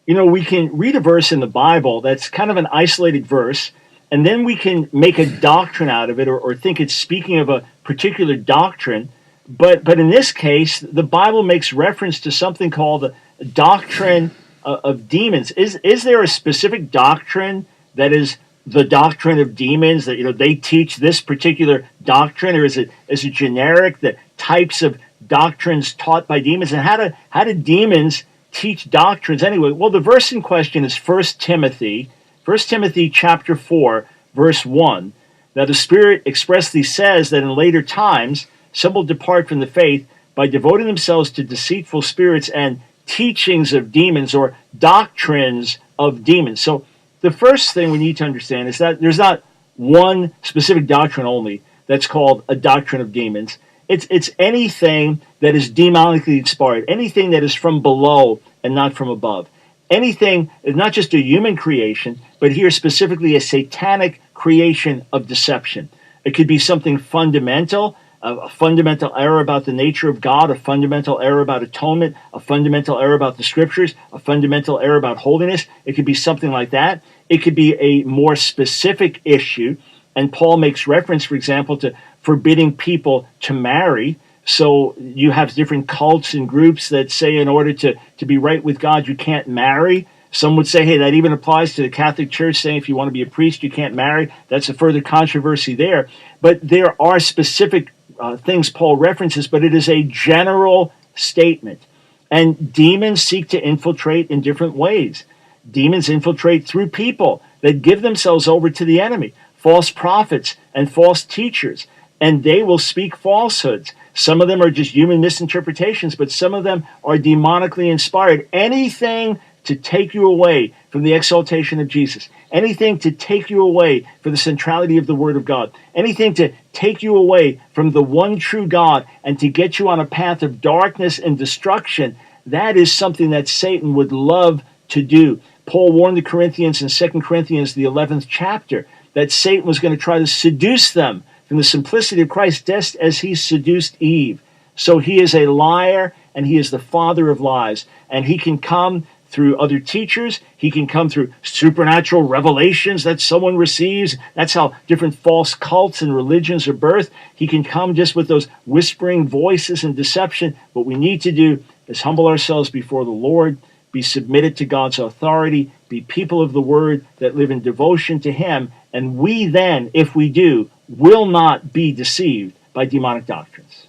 We can read a verse in the Bible that's kind of an isolated verse, and then we can make a doctrine out of it, or think it's speaking of a particular doctrine. But in this case, the Bible makes reference to something called the doctrine of demons. Is there a specific doctrine that is the doctrine of demons, that they teach this particular doctrine, or is it generic, the types of doctrines taught by demons? And how do demons teach doctrines anyway? Well, the verse in question is 1 Timothy chapter 4, verse 1. Now the Spirit expressly says that in later times some will depart from the faith by devoting themselves to deceitful spirits and teachings of demons, or doctrines of demons. So the first thing we need to understand is that there's not one specific doctrine only that's called a doctrine of demons. It's anything that is demonically inspired, anything that is from below and not from above. Anything is not just a human creation, but here specifically a satanic creation of deception. It could be something fundamental, a fundamental error about the nature of God, a fundamental error about atonement, a fundamental error about the scriptures, a fundamental error about holiness. It could be something like that. It could be a more specific issue, and Paul makes reference, for example, to forbidding people to marry. So you have different cults and groups that say in order to be right with God, you can't marry. Some would say, hey, that even applies to the Catholic Church, saying if you want to be a priest, you can't marry. That's a further controversy there. But there are specific things Paul references, but it is a general statement. And demons seek to infiltrate in different ways. Demons infiltrate through people that give themselves over to the enemy, false prophets and false teachers, and they will speak falsehoods. Some of them are just human misinterpretations, but some of them are demonically inspired. Anything to take you away from the exaltation of Jesus, anything to take you away from the centrality of the Word of God, anything to take you away from the one true God and to get you on a path of darkness and destruction, that is something that Satan would love to do. Paul warned the Corinthians in 2 Corinthians, the 11th chapter, that Satan was going to try to seduce them from the simplicity of Christ, just as he seduced Eve. So he is a liar, and he is the father of lies. And he can come through other teachers. He can come through supernatural revelations that someone receives. That's how different false cults and religions are birthed. He can come just with those whispering voices and deception. What we need to do is humble ourselves before the Lord, be submitted to God's authority, be people of the Word that live in devotion to Him, and we then, if we do, will not be deceived by demonic doctrines.